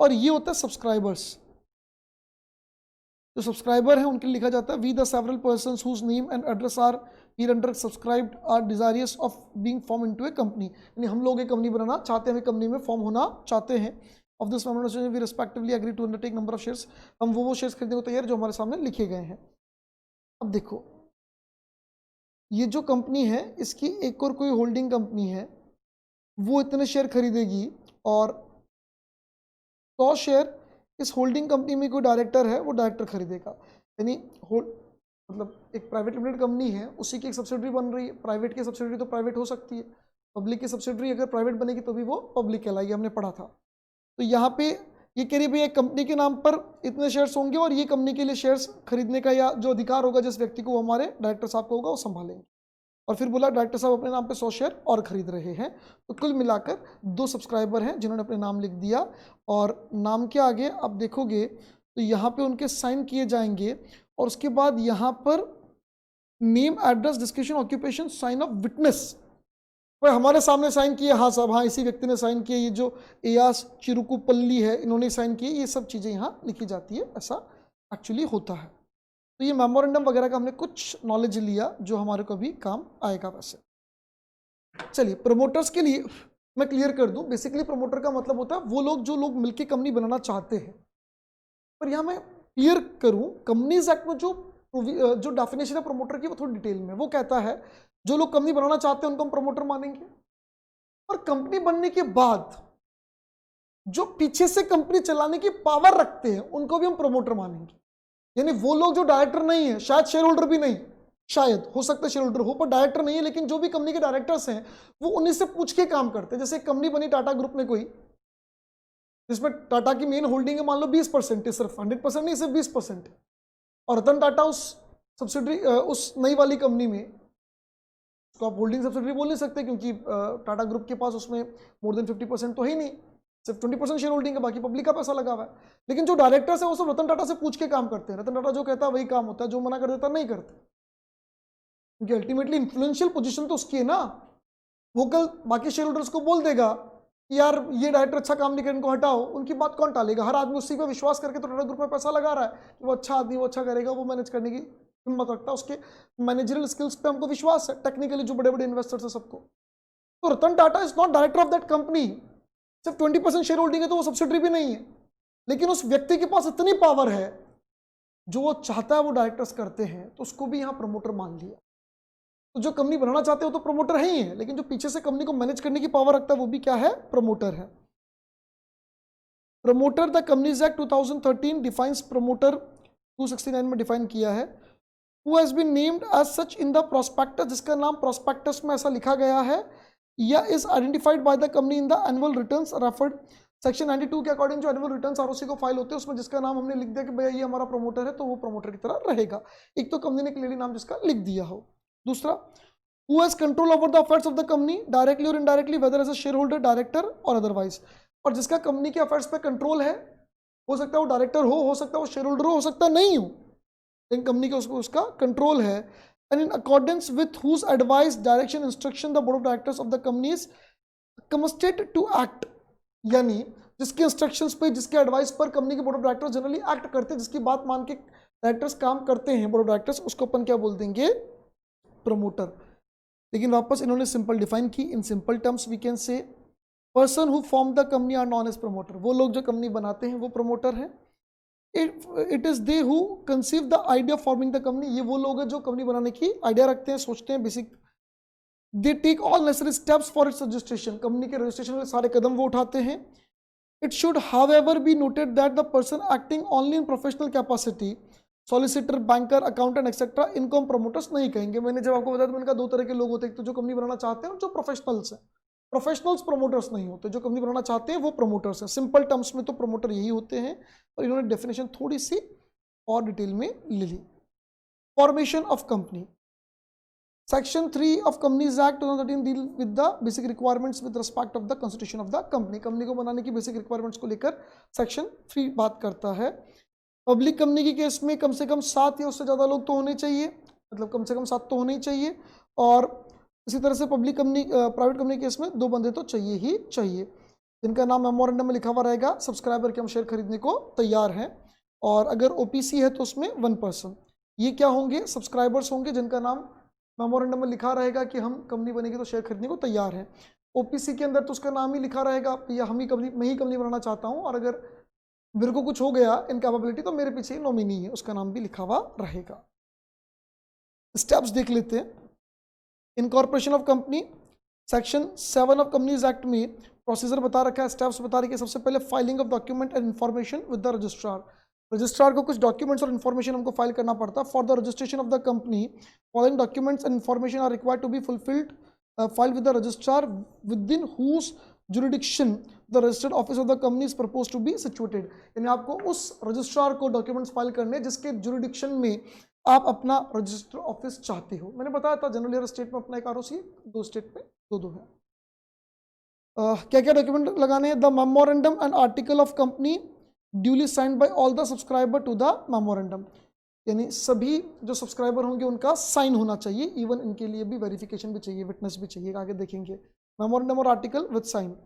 और ये होता है सब्सक्राइबर्स, जो सब्सक्राइबर हैं उनके लिए लिखा जाता है we the several persons whose name and address are here under subscribed are desirous of being form into a company, यानी हम लोग एक कंपनी बनाना चाहते हैं, हम कंपनी में फॉर्म होना चाहते हैं। Of this memorandum we respectively agree to undertake number of shares, हम वो शेयर्स खरीदने को तैयार जो हमारे सामने लिखे गए हैं। अब देखो ये जो कंपनी है इसकी एक और कोई होल्डिंग कंपनी है, वो इतने शेयर खरीदेगी और 100 शेयर इस होल्डिंग कंपनी में कोई डायरेक्टर है वो डायरेक्टर खरीदेगा। यानी मतलब एक प्राइवेट लिमिटेड कंपनी है, उसी की एक सब्सिडरी बन रही है। प्राइवेट की सब्सिडरी तो प्राइवेट हो सकती है, पब्लिक की सब्सिडरी अगर प्राइवेट बनेगी तो भी वो पब्लिक कहलाएगी, हमने पढ़ा था। तो यहाँ पे ये कह रही है एक कंपनी के नाम पर इतने शेयर्स होंगे और ये कंपनी के लिए शेयर्स खरीदने का या जो अधिकार होगा जिस व्यक्ति को, वो हमारे डायरेक्टर साहब को होगा, वो संभालेंगे। और फिर बोला डायरेक्टर साहब अपने नाम पे 100 शेयर और खरीद रहे हैं, तो कुल मिलाकर 2 सब्सक्राइबर हैं जिन्होंने अपने नाम लिख दिया। और नाम के आगे आप देखोगे तो यहाँ पे उनके साइन किए जाएंगे और उसके बाद यहाँ पर name, address, description, occupation, sign of witness, वह हमारे सामने साइन किए, हाँ साहब हाँ इसी व्यक्ति ने साइन किए, ये जो एयास चिरुकुपल्ली है इन्होंने साइन किए, ये सब चीज़ें यहाँ लिखी जाती है, ऐसा एक्चुअली होता है। तो ये मेमोरेंडम वगैरह का हमने कुछ नॉलेज लिया जो हमारे को भी काम आएगा। वैसे चलिए प्रमोटर्स के लिए मैं क्लियर कर दूं, बेसिकली प्रमोटर का मतलब होता है वो लोग जो लोग मिलकर कंपनी बनाना चाहते हैं। पर यहाँ मैं क्लियर करूं, कंपनीज एक्ट में जो डेफिनेशन है प्रमोटर की वो थोड़ी डिटेल में, वो कहता है जो लोग कंपनी बनाना चाहते हैं उनको हम प्रमोटर मानेंगे, और कंपनी बनने के बाद जो पीछे से कंपनी चलाने की पावर रखते हैं उनको भी हम प्रमोटर मानेंगे। यानी वो लोग जो डायरेक्टर नहीं है, शायद शेयर होल्डर भी नहीं, शायद हो सकता है शेयर होल्डर हो पर डायरेक्टर नहीं है, लेकिन जो भी कंपनी के डायरेक्टर्स हैं वो उन्हीं से पूछ के काम करते हैं। जैसे कंपनी बनी टाटा ग्रुप में कोई, जिसमें टाटा की मेन होल्डिंग है मान लो 20% है, सिर्फ 100% नहीं, सिर्फ 20% है, और रतन टाटा उस सब्सिडरी उस नई वाली कंपनी में, तो आप होल्डिंग सब्सिडरी बोल नहीं सकते क्योंकि टाटा ग्रुप के पास उसमें मोर देन 50% तो है ही नहीं, सिर्फ 20% शेयर होल्डिंग है, बाकी पब्लिक का पैसा लगा हुआ है। लेकिन जो डायरेक्टर्स है वो सब रतन टाटा से पूछ के काम करते हैं, रतन टाटा जो कहता है वही काम होता है, जो मना कर देता नहीं करते, क्योंकि अल्टीमेटली इन्फ्लुएंशियल पोजीशन तो उसकी है ना। वो कल बाकी शेयर होल्डर्स को बोल देगा कि यार ये डायरेक्टर अच्छा काम नहीं कर, इनको हटाओ, उनकी बात कौन टालेगा? हर आदमी उसी पर विश्वास करके तो टाटा ग्रुप में पैसा लगा रहा है कि वो अच्छा आदमी, वो अच्छा करेगा, वो मैनेज करने की हिम्मत रखता है, उसके मैनेजरियल स्किल्स पे हमको विश्वास है, टेक्निकली जो बड़े बड़े इन्वेस्टर्स है सबको। तो Ratan Tata is not director of that company, सिर्फ 20% शेयर होल्डिंग है तो वो सब्सिडरी भी नहीं है, लेकिन उस व्यक्ति के पास इतनी पावर है जो वो चाहता है वो डायरेक्टर्स करते हैं, तो उसको भी यहाँ प्रमोटर मान लिया। तो जो कंपनी बनाना चाहते हो तो प्रमोटर है ही है, लेकिन जो पीछे से कंपनी को मैनेज करने की पावर रखता है वो भी क्या है? प्रमोटर है। Promoter the companies act 2013 defines promoter 269 में डिफाइन किया है, who has been named as such in the prospectus, जिसका नाम प्रोस्पेक्टस में ऐसा लिखा गया है, या is identified by the company in the annual returns referred section 92 के अकॉर्डिंग। जो एनुअल रिटर्न्स आरओसी को फाइल होते हैं उसमें जिसका नाम हमने लिख दिया कि भैया ये हमारा प्रमोटर है, तो वो प्रमोटर की तरह रहेगा। एक तो कंपनी ने क्लियरली नाम जिसका लिख दिया हो। दूसरा, who has control over the affairs of the company directly और indirectly, whether as a share holder, director और अदरवाइज। और जिसका कंपनी के अफेयर्स पे कंट्रोल है, हो सकता है वो डायरेक्टर हो सकता है वो शेयर होल्डर हो सकता है नहीं हो, लेकिन कंपनी के उसका कंट्रोल है। And in accordance with whose advice, direction, instruction the board of directors of the company is committed to act, यानी जिसके इंस्ट्रक्शंस पे, जिसके एडवाइस पर कंपनी के board of directors generally act करते हैं, जिसकी बात मान के डायरेक्टर्स काम करते हैं बोर्ड ऑफ डायरेक्टर्स, उसको अपन क्या बोल देंगे? प्रमोटर। लेकिन वापस इन्होंने सिंपल डिफाइन की, in simple terms we can say person who form the company are known as promoter. वो लोग जो कंपनी बनाते हैं वो प्रमोटर है। It is they who conceive the idea of forming the company, ये वो लोग हैं जो कंपनी बनाने की आइडिया रखते हैं, सोचते हैं, basic they take all necessary steps for its registration, company के रजिस्ट्रेशन के सारे कदम वो उठाते हैं। It should however be noted that the person acting only in professional capacity, solicitor, banker, accountant etcetera, इनको हम प्रमोटर्स नहीं कहेंगे। मैंने जब आपको बताया तो मैंने कहा दो तरह के लोग होते हैं, एक तो जो कंपनी बनाना चाहते हैं और जो प्रोफेशनल्स हैं। प्रोफेशनल्स प्रमोटर्स नहीं होते, जो कंपनी बनाना चाहते हैं वो प्रमोटर्स हैं। सिंपल टर्म्स में तो प्रमोटर यही होते हैं, और इन्होंने डेफिनेशन थोड़ी सी और डिटेल में ले ली। Formation of company, section 3 of companies act 2013 deal with the basic requirements with respect of the constitution of the company. Company को बनाने की बेसिक रिक्वायरमेंट्स को लेकर सेक्शन 3 बात करता है। पब्लिक कंपनी के केस में कम से कम 7 या उससे ज़्यादा लोग तो होने चाहिए, मतलब कम से कम 7 तो होने ही चाहिए। और इसी तरह से पब्लिक कंपनी प्राइवेट कंपनी के केस में 2 बंदे तो चाहिए ही चाहिए, जिनका नाम मेमोरेंडम में लिखा हुआ रहेगा, सब्सक्राइबर के हम शेयर खरीदने को तैयार हैं। और अगर ओपीसी है तो उसमें 1 पर्सन। ये क्या होंगे? सब्सक्राइबर्स होंगे जिनका नाम मेमोरेंडम में लिखा रहेगा कि हम कंपनी बनेगी तो शेयर खरीदने को तैयार हैं। ओपीसी के अंदर तो उसका नाम ही लिखा रहेगा, या हम ही कंपनी, मैं ही कंपनी बनाना चाहता हूँ, और अगर मेरे को कुछ हो गया इनकैपेबिलिटी तो मेरे पीछे नॉमिनी है, उसका नाम भी लिखा हुआ रहेगा। स्टेप्स देख लेते हैं। Incorporation of company, section 7 of companies act में प्रोसीजर बता रखा है, स्टेप्स बता रखी है। सबसे पहले filing of document and information with the registrar. Registrar को कुछ डॉक्यूमेंट्स और इन्फॉर्मेशन हमको फाइल करना पड़ता है। For the registration of the company following documents and information are required to be fulfilled file with the registrar within whose jurisdiction the registered office of the company is propose to be situated. यानी आपको उस रजिस्ट्रार को डॉक्यूमेंट्स फाइल करने जिसके जुरिडिक्शन में आप अपना रजिस्टर ऑफिस चाहते हो। मैंने बताया था जनरली हर स्टेट में अपना एक आरओसी है, 2 स्टेट में 2 है। क्या क्या डॉक्यूमेंट लगाने हैं? The memorandum and article of company duly signed by all the subscriber to the memorandum. यानी सभी जो सब्सक्राइबर होंगे उनका साइन होना चाहिए। इवन इनके लिए भी वेरिफिकेशन भी चाहिए, विटनेस भी चाहिए, आगे देखेंगे। मेमोरेंडम और article with sign.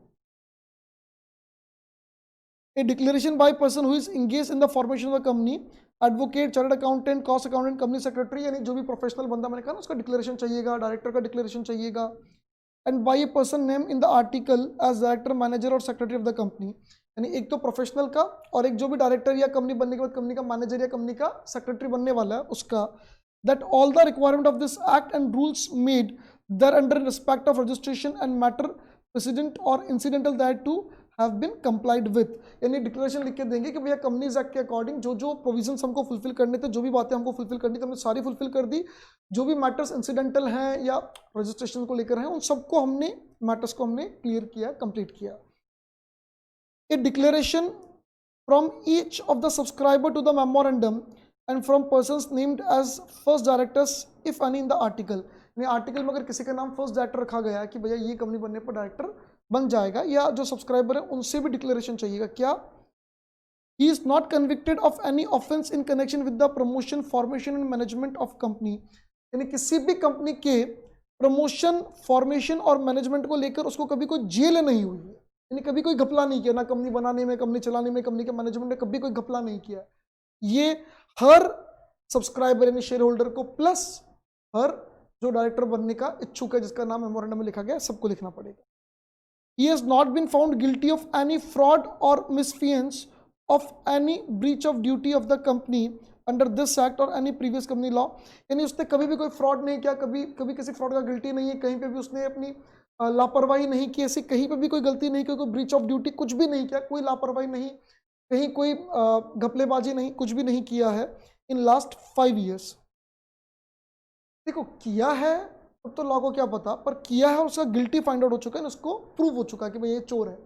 A declaration by person who is engage in the formation of the company, advocate, chartered accountant, cost accountant, company secretary, यानी जो भी प्रोफेशनल बंदा मैंने कहा ना उसका डिक्लेरेशन चाहिएगा, डायरेक्टर का डिक्लेरेशन चाहिएगा। And by a person name in the article as director, manager और सेक्रेटरी ऑफ द कंपनी। यानी एक तो प्रोफेशनल का, और एक जो भी डायरेक्टर या कंपनी बनने के बाद कंपनी का मैनेजर या कंपनी का सेक्रेटरी बनने वाला है उसका। That all the requirement of this act and rules made there under in respect of registration and matter precedent और incidental that to have been complied with. यानी डिक्लेरेशन लिख के देंगे कि भैया कंपनीज एक्ट के अकॉर्डिंग जो जो प्रोविजंस हमको फुलफिल करने थे, जो भी बातें हमको फुलफिल करनी थी, हमने सारी फुलफिल कर दी। जो भी मैटर्स इंसिडेंटल हैं या रजिस्ट्रेशन को लेकर हैं, उन सबको हमने मैटर्स को हमने क्लियर किया, कंप्लीट किया। A declaration from each of the subscriber to the memorandum and from persons named as first directors if any in the article. यानी आर्टिकल में अगर किसी का नाम फर्स्ट डायरेक्टर रखा गया है कि भैया ये कंपनी बनने पर डायरेक्टर बन जाएगा, या जो सब्सक्राइबर है उनसे भी डिक्लेरेशन चाहिएगा। क्या? He is not convicted of any offence in connection with the promotion, formation and management of company. यानी किसी भी कंपनी के प्रमोशन, फॉर्मेशन और मैनेजमेंट को लेकर उसको कभी कोई जेल नहीं हुई है, यानी कभी कोई घपला नहीं किया, ना कंपनी बनाने में, कंपनी चलाने में, कंपनी के मैनेजमेंट में कभी कोई घपला नहीं किया। ये हर सब्सक्राइबर यानी शेयर होल्डर को, प्लस हर जो डायरेक्टर बनने का इच्छुक है जिसका नाम मेमोरेंडम में लिखा गया, सबको लिखना पड़ेगा। He has not been found guilty of any fraud or misfeasance of any breach of duty of the company under this act or any previous company law। यानी उसने कभी भी कोई फ्रॉड नहीं किया, कभी किसी फ्रॉड का गिल्टी नहीं है, कहीं पे भी उसने अपनी लापरवाही नहीं की, ऐसी कहीं पे भी कोई गलती नहीं की, कोई ब्रीच ऑफ ड्यूटी कुछ भी नहीं किया, कोई लापरवाही नहीं, कहीं कोई घपलेबाजी नहीं, कुछ भी नहीं किया है इन लास्ट 5 years। देखो किया है अब तो लॉ को क्या पता, पर किया है, उसका गिल्टी फाइंड आउट हो चुका है, उसको प्रूव हो चुका है कि भाई ये चोर है,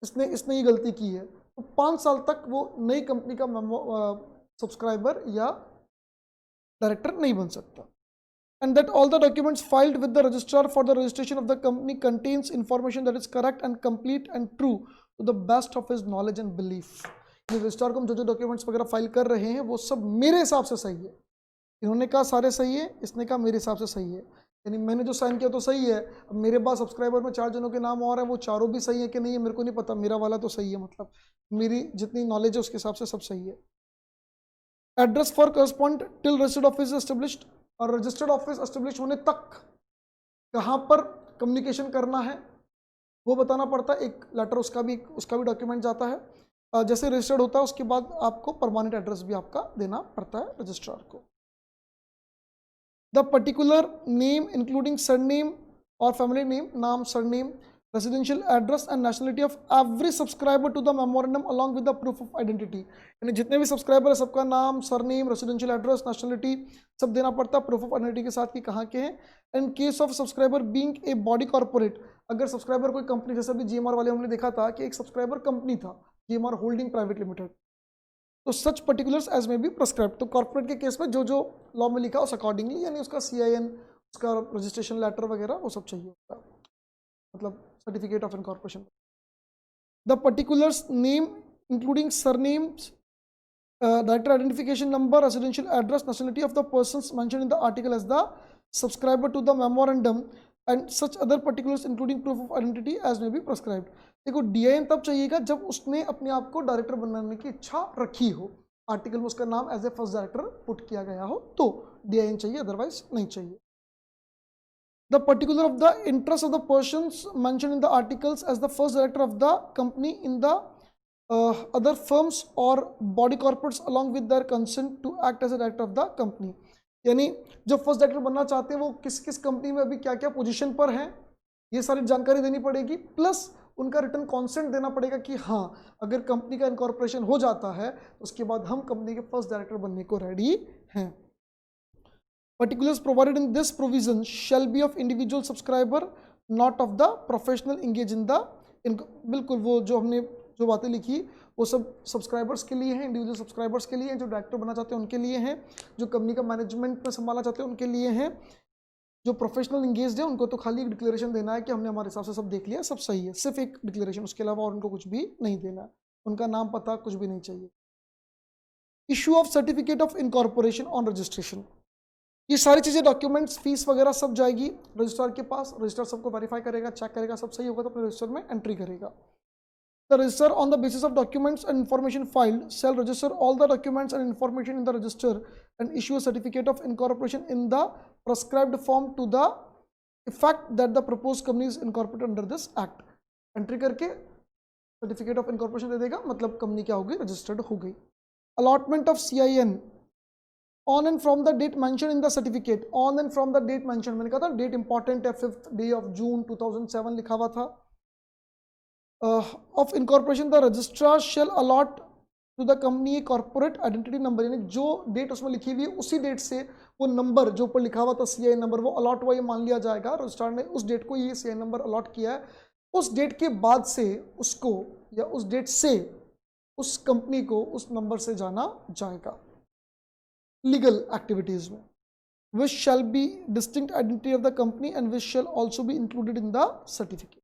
इसने ये गलती की है, तो 5 साल तक वो नई कंपनी का सब्सक्राइबर या डायरेक्टर नहीं बन सकता। And that all the documents filed with the registrar for the registration of the company contains information that is correct and complete and true to the best of his knowledge and belief. Registrar को हम जो डॉक्यूमेंट्स वगैरह फाइल कर रहे हैं वो सब मेरे हिसाब से सही है। इन्होंने कहा सारे सही है, इसने कहा मेरे हिसाब से सही है, यानी मैंने जो साइन किया तो सही है। अब मेरे पास सब्सक्राइबर में 4 जनों के नाम और हैं, वो चारों भी सही है कि नहीं है मेरे को नहीं पता, मेरा वाला तो सही है, मतलब मेरी जितनी नॉलेज है उसके हिसाब से सब सही है। Address for correspond till registered office established, और रजिस्टर्ड ऑफिस एस्टेब्लिश होने तक कहाँ पर कम्युनिकेशन करना है वो बताना पड़ता है। एक लेटर उसका भी डॉक्यूमेंट जाता है। जैसे रजिस्टर्ड होता है उसके बाद आपको परमानेंट एड्रेस भी आपका देना पड़ता है रजिस्ट्रार को। The particular name including surname or family name, नाम, surname, residential address and nationality of every subscriber to the memorandum along with the proof of identity. यानी जितने भी सब्सक्राइबर है सबका नाम, सरनेम, रेसिडेंशियल एड्रेस, नेशनलिटी सब देना पड़ता है प्रूफ ऑफ आइडेंटिटी के साथ कि कहाँ के हैं। In case of subscriber being a body corporate, अगर सब्सक्राइबर कोई कंपनी, जैसे अभी जीएमआर वाले हमने देखा था कि एक सब्सक्राइबर कंपनी था, जीएमआर होल्डिंग प्राइवेट लिमिटेड, तो सच particulars as may be prescribe. तो कॉर्पोरेट के केस में जो जो लॉ में लिखा उस अकॉर्डिंगली, यानी उसका CIN, उसका रजिस्ट्रेशन लेटर वगैरह वो सब चाहिए होता है, मतलब certificate of incorporation. The particulars name including surnames, director identification number, residential address, nationality of the persons mentioned in the article as the subscriber to the memorandum and such other particulars including proof of identity as may be prescribed. देखो DIN तब चाहिएगा जब उसने अपने आप को डायरेक्टर बनाने की इच्छा रखी हो, आर्टिकल में उसका नाम as a first director put किया गया हो तो DIN चाहिए, अदरवाइज नहीं चाहिए। The particular of the interest of the persons mentioned in the articles as the first director of the company in the other firms or body corporates along with their consent to act as a director of the company। यानी जो फर्स्ट डायरेक्टर बनना चाहते हैं वो किस किस कंपनी में अभी क्या क्या पोजीशन पर हैं, ये सारी जानकारी देनी पड़ेगी, प्लस उनका रिटर्न कॉन्सेंट देना पड़ेगा कि हाँ अगर कंपनी का इनकॉर्पोरेशन हो जाता है तो उसके बाद हम कंपनी के फर्स्ट डायरेक्टर बनने को रेडी हैं। Particulars provided in this provision shall be of individual subscriber, not of the professional engaged in the बिल्कुल वो जो हमने जो बातें लिखी वो सब सब्सक्राइबर्स के लिए हैं, इंडिविजुअल सब्सक्राइबर्स के लिए हैं, जो डायरेक्टर बनना चाहते हैं उनके लिए हैं, जो कंपनी का मैनेजमेंट में संभालना चाहते हैं उनके लिए हैं, जो प्रोफेशनल इंगेज्ड है उनको तो खाली एक डिक्लेरेशन देना है कि हमने हमारे हिसाब से सब देख लिया, सब सही है, सिर्फ एक डिक्लेरेशन, उसके अलावा और उनको कुछ भी नहीं देना है, उनका नाम पता कुछ भी नहीं चाहिए। Issue of certificate of incorporation on registration, ये सारी चीज़ें, डॉक्यूमेंट्स, फीस वगैरह सब जाएगी रजिस्ट्रार के पास, रजिस्ट्रार सबको वेरीफाई करेगा, चेक करेगा, सब सही होगा तो अपने रजिस्टर में एंट्री करेगा। The register on the basis of documents and information filed shall register all the documents and information in the register and issue a certificate of incorporation in the prescribed form to the effect that the proposed company is incorporated under this act. Entry करके सर्टिफिकेट ऑफ इनकॉर्पोरेशन दे देगा, मतलब कंपनी क्या हो गई, रजिस्टर्ड हो गई। Allotment of CIN on and from the date mention in the certificate, on and from the date mention, मैंने कहा था डेट इंपॉर्टेंट है, 5th day of June 2007 लिखा हुआ था। Of incorporation the registrar shall allot to the company corporate identity number, यानी जो डेट उसमें लिखी हुई है उसी डेट से वो नंबर जो ऊपर लिखा हुआ था CIN नंबर वो अलॉट हुआ, ये मान लिया जाएगा रजिस्ट्रार ने उस डेट को ये CIN नंबर अलॉट किया है, उस डेट के बाद से उसको या उस डेट से उस कंपनी को उस नंबर से जाना जाएगा। लीगल एक्टिविटीज में which shall be distinct identity of the company and which shall also be included in the certificate,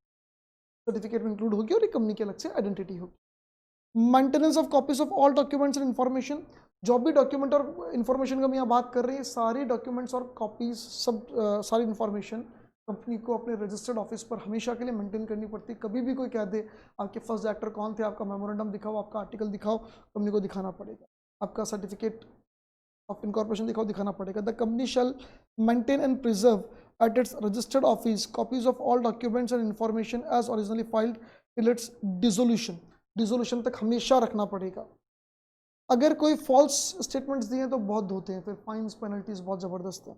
certificate में इंक्लूड होगी और एक कंपनी की अलग से आइडेंटिटी होगी। Maintenance of copies of all documents and information, जो भी डॉक्यूमेंट और इन्फॉर्मेशन का हम यहाँ बात कर रहे हैं, सारी डॉक्यूमेंट्स और कॉपीज सब सारी इन्फॉर्मेशन कंपनी को अपने रजिस्टर्ड ऑफिस पर हमेशा के लिए मेंटेन करनी पड़ती है। कभी भी कोई कह दे आपके फर्स्ट डायरेक्टर कौन थे, आपका मेमोरेंडम दिखाओ, आपका आर्टिकल दिखाओ, कंपनी को दिखाना पड़ेगा, आपका सर्टिफिकेट ऑफ इनकॉर्पोरेशन दिखाओ, दिखाना पड़ेगा। The company shall maintain and preserve at its registered office copies of all documents and information as originally filed till its dissolution, dissolution तक हमेशा रखना पड़ेगा। अगर कोई फॉल्स स्टेटमेंट्स दिए तो बहुत होते हैं, फिर फाइन्स पेनल्टीज बहुत ज़बरदस्त है।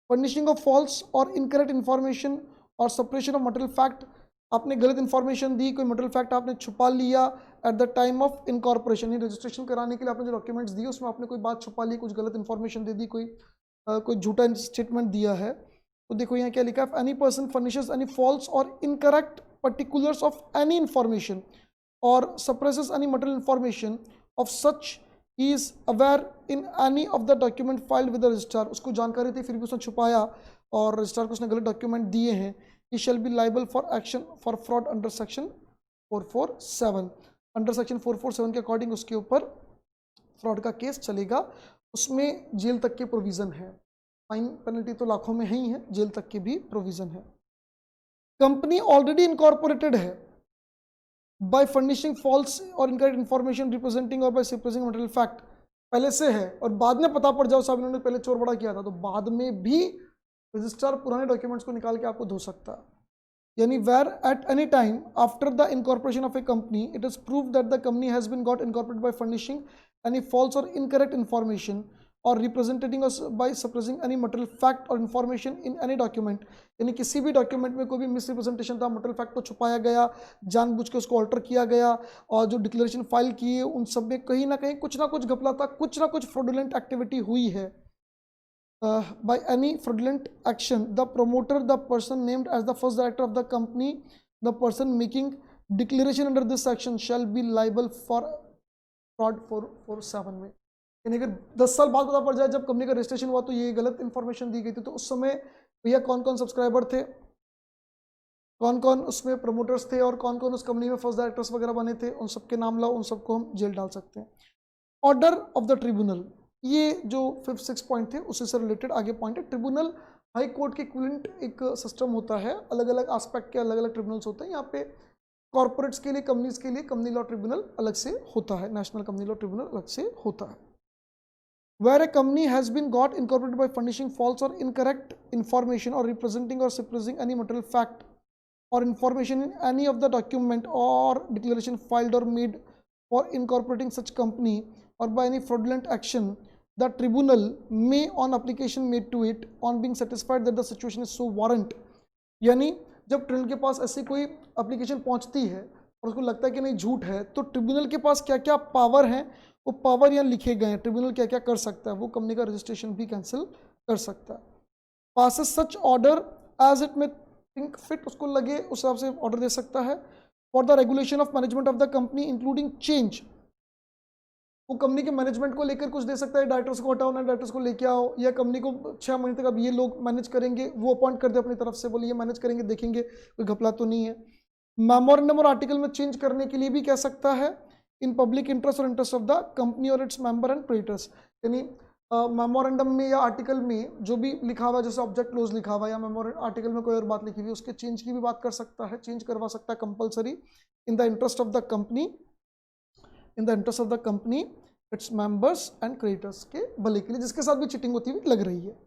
फर्निशिंग ऑफ फॉल्स और इनकरेक्ट इन्फॉर्मेशन और सेपरेशन ऑफ मटेरियल फैक्ट, आपने गलत इन्फॉर्मेशन दी, कोई मटेरियल फैक्ट आपने छुपा लिया at the time of incorporation, registration कराने के लिए आपने जो डॉक्यूमेंट्स दिए उसमें आपने कोई बात छुपा ली, कुछ गलत इन्फॉर्मेशन दे दी, कोई झूठा स्टेटमेंट दिया है, तो देखो यहाँ क्या लिखा है, any person furnishes any false और incorrect particulars of any information और suppresses any material information of such he is aware in any of the document filed with the registrar, उसको जानकारी थी फिर भी उसने छुपाया और रजिस्ट्रार को उसने गलत डॉक्यूमेंट दिए हैं, he shall be liable for action for fraud under section 447, under section 447 के अकॉर्डिंग उसके ऊपर फ्रॉड का केस चलेगा, उसमें जेल तक के प्रोविज़न है, फाइन पेनल्टी तो लाखों में ही है, जेल तक की भी प्रोविजन है। कंपनी ऑलरेडी इनकॉर्पोरेटेड है बाय फर्निशिंग फॉल्स और इनकरेक्ट इन्फॉर्मेशन रिप्रेजेंटिंग और बाय सप्रेसिंग मटेरियल फैक्ट, पहले से है और बाद में पता पड़ जाओ साहब इन्होंने पहले चोर बड़ा किया था, तो बाद में भी रजिस्ट्रार पुराने डॉक्यूमेंट्स को निकाल के आपको धो सकता है। यानी where at any time after the incorporation of a company it is proved that the company has been got incorporated by furnishing any false और incorrect information or representing by suppressing any material fact or information in any document, यानी किसी भी डॉक्यूमेंट में कोई भी मिसरिप्रेजेंटेशन था, मटेरियल फैक्ट को छुपाया गया, जानबूझ के उसको ऑल्टर किया गया, और जो डिक्लेरेशन फाइल किए उन सब में कहीं ना कहीं कुछ ना कुछ घपला था, कुछ ना कुछ फ्रॉडुलेंट एक्टिविटी हुई है. By any fraudulent action, the promoter, the person named as the first director of the company, the person making declaration under this section shall be liable for fraud for 7 में. यानी अगर 10 साल बाद पता पड़ जाए जब कंपनी का रजिस्ट्रेशन हुआ तो ये गलत इन्फॉर्मेशन दी गई थी, तो उस समय भैया कौन कौन सब्सक्राइबर थे, कौन कौन उसमें प्रमोटर्स थे और कौन कौन उस कंपनी में फर्स्ट डायरेक्टर्स वगैरह बने थे, उन सबके नाम लाओ, उन सबको हम जेल डाल सकते हैं. ऑर्डर ऑफ द ट्रिब्यूनल, ये जो 5th 6th पॉइंट थे उससे रिलेटेड आगे पॉइंट है. ट्रिब्यूनल हाई कोर्ट के इक्विवेलेंट एक सिस्टम होता है, अलग अलग एस्पेक्ट के अलग अलग ट्रिब्यूनल्स होते हैं. यहाँ पे कॉर्पोरेट्स के लिए, कंपनीज के लिए कंपनी लॉ ट्रिब्यूनल अलग से होता है, नेशनल कंपनी लॉ ट्रिब्यूनल अलग से होता है. Where a company has been got incorporated by furnishing false और incorrect information or representing or suppressing any material fact or information in any of the document or declaration filed or made for incorporating such company or by any fraudulent action, the tribunal may on application made to it on being satisfied that the situation is so warrant, यानी जब ट्रिब्यूनल के पास ऐसी कोई एप्लीकेशन पहुंचती है और उसको लगता है कि नहीं झूठ है, तो ट्रिब्यूनल के पास क्या क्या पावर हैं, वो पावर यहाँ लिखे गए हैं. ट्रिब्यूनल क्या क्या कर सकता है, वो कंपनी का रजिस्ट्रेशन भी कैंसिल कर सकता है. Passes such order as it may think fit, उसको लगे उस हिसाब से ऑर्डर दे सकता है. For the regulation of management of the company including change, वो कंपनी के मैनेजमेंट को लेकर कुछ दे सकता है, डायरेक्टर्स को हटाओ, नए डायरेक्टर्स को लेके आओ, या कंपनी को 6 महीने तक अब ये लोग मैनेज करेंगे, वो अपॉइंट कर दे अपनी तरफ से, बोले ये मैनेज करेंगे, देखेंगे कोई घपला तो नहीं है. मेमोरेंडम और आर्टिकल में चेंज करने के लिए भी कह सकता है, इन पब्लिक इंटरेस्ट और इंटरेस्ट ऑफ द कंपनी और इट्स मेंबर एंड क्रेडिटर्स. यानी मेमोरेंडम में या आर्टिकल में जो भी लिखा हुआ है, जैसे ऑब्जेक्ट क्लोज लिखा हुआ है या आर्टिकल में कोई और बात लिखी हुई है, उसके चेंज की भी बात कर सकता है, चेंज करवा सकता है compulsory in the interest of the company, in the interest of the company, its members and creditors के भले के लिए, जिसके साथ भी चीटिंग होती हुई लग रही है.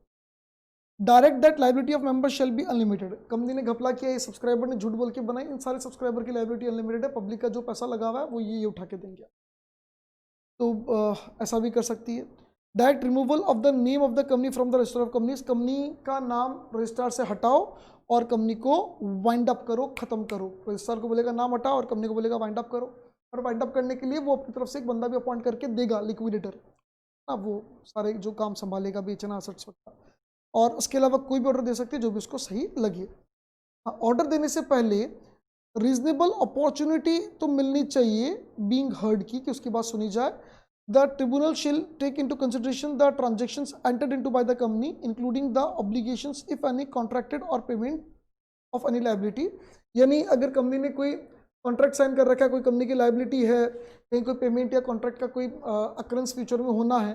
Direct that liability of members shall be unlimited, company ने घपला किया, ये सब्सक्राइबर ने झूठ बोल के बनाई, इन सारे सब्सक्राइबर की लाइबिलिटी अनलिमिटेड है, पब्लिक का जो पैसा लगा हुआ है वो ये उठा के देंगे. तो ऐसा भी कर सकती है. Direct removal of the name of the company from the register of companies, company का नाम रजिस्ट्रार से हटाओ और कंपनी को वाइंड अप करो, खत्म करो. रजिस्ट्रार को बोलेगा नाम हटाओ और कंपनी को बोलेगा वाइंड अप करो, और वाइंड अप करने के लिए वो अपनी तरफ से एक बंदा भी अपॉइंट करके देगा, लिक्विडेटर. अब वो सारे जो काम संभालेगा, बेचना, असेट्स वगैरह, और उसके अलावा कोई भी ऑर्डर दे सकते हैं जो भी उसको सही लगे. ऑर्डर देने से पहले रीजनेबल अपॉर्चुनिटी तो मिलनी चाहिए बीइंग हर्ड की, कि उसकी बात सुनी जाए. The tribunal shall take into consideration the transactions entered into by the company including the obligations if any contracted or payment of any liability. यानी अगर कंपनी ने कोई कॉन्ट्रैक्ट साइन कर रखा है, कोई कंपनी की लायबिलिटी है, कहीं कोई पेमेंट या कॉन्ट्रैक्ट का कोई अकरेंस फ्यूचर में होना है,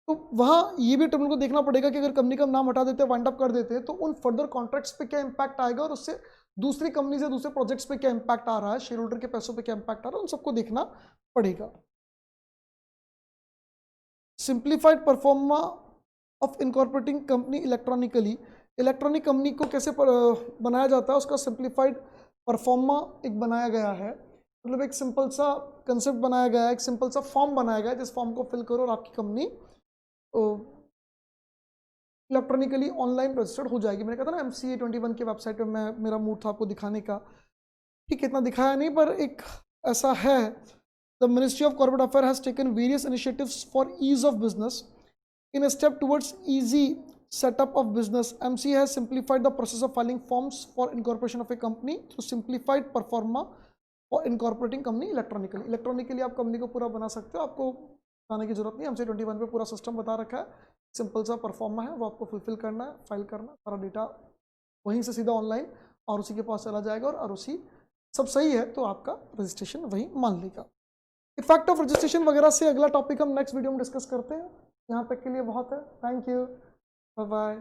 तो वहाँ ये भी ट्रिब्यूनल को देखना पड़ेगा कि अगर कंपनी का नाम हटा देते हैं, वाइंड अप कर देते हैं, तो उन फर्दर कॉन्ट्रैक्ट्स पे क्या इंपैक्ट आएगा और उससे दूसरी कंपनी से दूसरे प्रोजेक्ट्स पे क्या इंपैक्ट आ रहा है, शेयर होल्डर के पैसों पे क्या इंपैक्ट आ रहा है, उन सबको देखना पड़ेगा. Simplified pro forma of incorporating company electronically, electronic company को कैसे बनाया जाता है, उसका सिंप्लीफाइड परफॉर्मा एक बनाया गया है. मतलब एक सिंपल सा कंसेप्ट बनाया गया है, एक सिंपल सा फॉर्म बनाया गया है, जिस फॉर्म को फिल करो और आपकी कंपनी इलेक्ट्रॉनिकली ऑनलाइन रजिस्टर्ड हो जाएगी. मैंने कहा था ना MCA 21 के वेबसाइट पे मेरा मूड था आपको दिखाने का, ठीक है, इतना दिखाया नहीं पर एक ऐसा है. The ministry of corporate affair has taken various initiatives for ease of business in a step towards easy setup of business. MCA has simplified the process of filing forms for incorporation of a company through simplified performa for incorporating company electronically. Electronically आप कंपनी को पूरा बना सकते हो, आपको बताने की जरूरत नहीं. MCA 21 पे पूरा सिस्टम बता रखा है, सिंपल सा परफॉर्मा है, वो आपको फुलफिल करना है, फाइल करना, सारा डेटा वहीं से सीधा ऑनलाइन और उसी के पास चला जाएगा, और ROC सब सही है तो आपका रजिस्ट्रेशन वहीं मान लेगा. इफेक्ट ऑफ रजिस्ट्रेशन वगैरह से अगला टॉपिक हम नेक्स्ट वीडियो में डिस्कस करते हैं. यहाँ तक के लिए बहुत है. Thank you, bye bye.